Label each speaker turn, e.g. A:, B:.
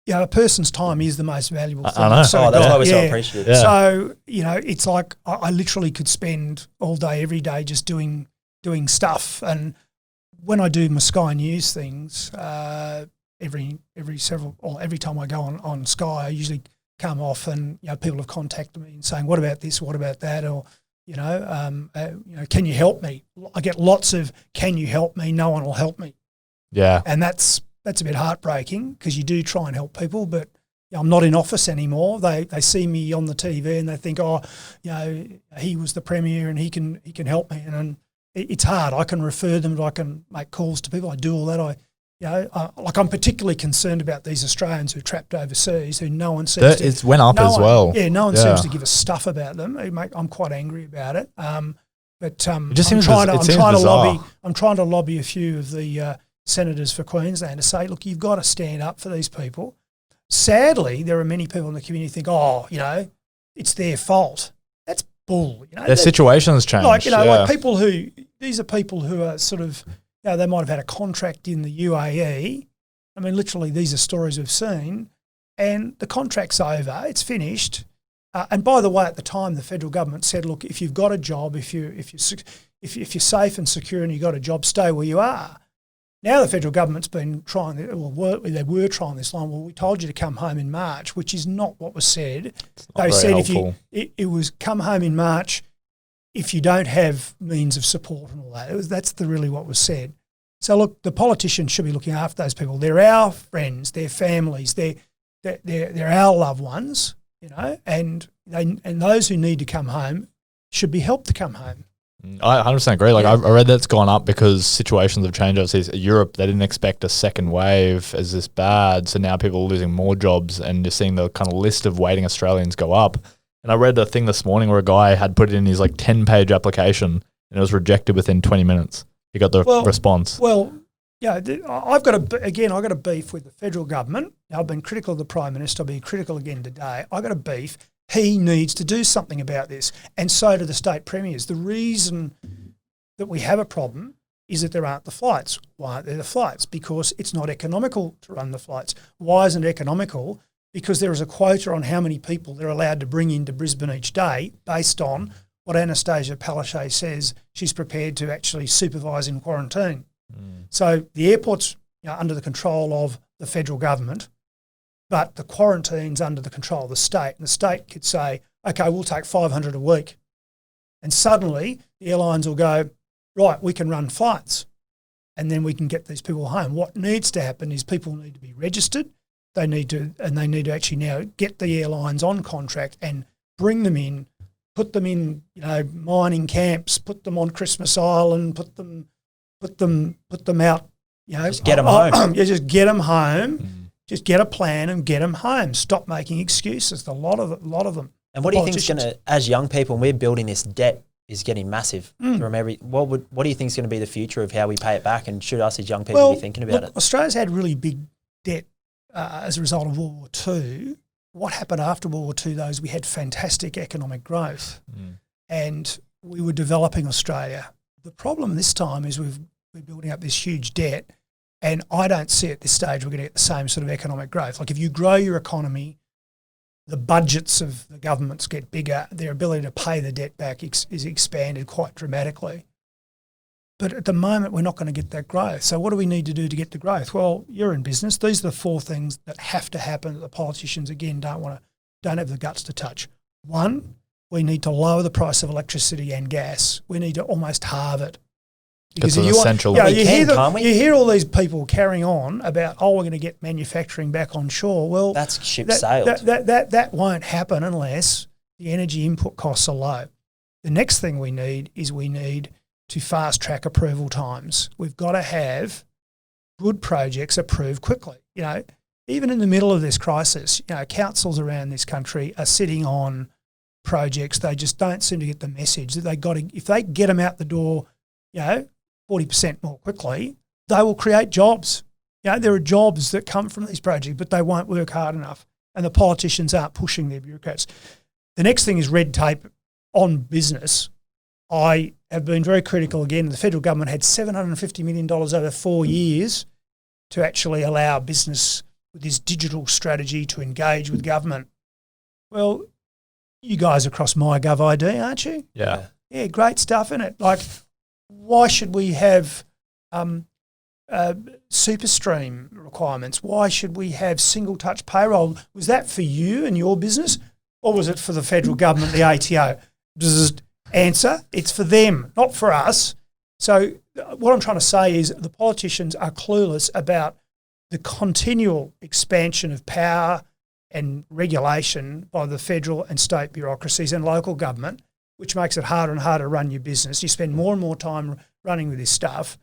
A: a person's time is the most valuable thing.
B: I know.
A: So
C: that's why we're so appreciative.
B: Yeah.
A: So, it's like I literally could spend all day, every day just doing stuff. And when I do my Sky News things, every time I go on Sky, I usually come off and, people have contacted me and saying, what about this, what about that? Or, can you help me? I get lots of, can you help me? No one will help me.
B: Yeah.
A: And that's a bit heartbreaking because you do try and help people, but I'm not in office anymore. They see me on the TV and they think, he was the Premier and he can help me. And it's hard. I can refer them, I can make calls to people. I do all that. I'm particularly concerned about these Australians who are trapped overseas who no one seems
B: It went up as well.
A: Yeah, no one seems to give us stuff about them. I'm quite angry about it. It just
B: I'm trying
A: to lobby a few of the senators for Queensland to say, look, you've got to stand up for these people. Sadly, there are many people in the community who think, it's their fault. That's bull.
B: Their situation's changed.
A: These are people who are sort of, they might have had a contract in the UAE. I mean, literally, these are stories we've seen, and the contract's over, it's finished. And by the way, at the time, the federal government said, look, if you've got a job, if you're safe and secure and you've got a job, stay where you are. Now the federal government's been trying, they were trying this line. Well, we told you to come home in March, which is not what was said. They said it was come home in March if you don't have means of support and all that. That's really what was said. So look, the politicians should be looking after those people. They're our friends, their families, they're our loved ones, and those who need to come home should be helped to come home.
B: I 100% agree. I read that's gone up because situations have changed overseas. Europe, they didn't expect a second wave as this bad, so now people are losing more jobs, and you're seeing the kind of list of waiting Australians go up. And I read a thing this morning where a guy had put it in his 10-page application and it was rejected within 20 minutes. He got the response.
A: Well, I've got a beef with the federal government. I've been critical of the Prime Minister. I'll be critical again today. I've got a beef. He needs to do something about this, and so do the state premiers. The reason that we have a problem is that there aren't the flights. Why aren't there the flights? Because it's not economical to run the flights. Why isn't it economical? Because there is a quota on how many people they're allowed to bring into Brisbane each day based on what Anastasia Palaszczuk says she's prepared to actually supervise in quarantine. So the airport's under the control of the federal government, but the quarantine's under the control of the state. And the state could say, okay, we'll take 500 a week. And suddenly the airlines will go, right, we can run flights and then we can get these people home. What needs to happen is people need to be registered. They need to actually now get the airlines on contract and bring them in, put them in, mining camps, put them on Christmas Island, put them out,
C: Just get them home.
A: Just get them home. Just get a plan and get them home. Stop making excuses. A lot of them.
C: And what do you think is going to, as young people, when we're building this debt is getting massive from what do you think is going to be the future of how we pay it back, and should us as young people be thinking about it?
A: Australia's had really big debt as a result of World War II. What happened after World War II, though, is we had fantastic economic growth and we were developing Australia. The problem this time is we're building up this huge debt, and I don't see at this stage we're going to get the same sort of economic growth. Like if you grow your economy, the budgets of the governments get bigger, their ability to pay the debt back is expanded quite dramatically. But at the moment, we're not going to get that growth. So what do we need to do to get the growth? Well, you're in business. These are the four things that have to happen that the politicians, again, don't have the guts to touch. One, we need to lower the price of electricity and gas. We need to almost halve it.
B: Because you
A: hear all these people carrying on about, we're going to get manufacturing back on shore. Well,
C: that's ship sailed.
A: That won't happen unless the energy input costs are low. The next thing we need to fast track approval times. We've got to have good projects approved quickly. Even in the middle of this crisis, councils around this country are sitting on projects. They just don't seem to get the message that if they get them out the door, 40% more quickly, they will create jobs. There are jobs that come from these projects, but they won't work hard enough, and the politicians aren't pushing their bureaucrats. The next thing is red tape on business. I have been very critical again. The federal government had $750 million over 4 years to actually allow business with this digital strategy to engage with government. Well, you guys are across MyGov ID, aren't you?
B: Yeah.
A: Yeah, great stuff in it. Like, why should we have SuperStream requirements? Why should we have single touch payroll? Was that for you and your business, or was it for the federal government, the ATO? Answer, it's for them, not for us. So what I'm trying to say is the politicians are clueless about the continual expansion of power and regulation by the federal and state bureaucracies and local government, which makes it harder and harder to run your business. You spend more and more time running with this stuff.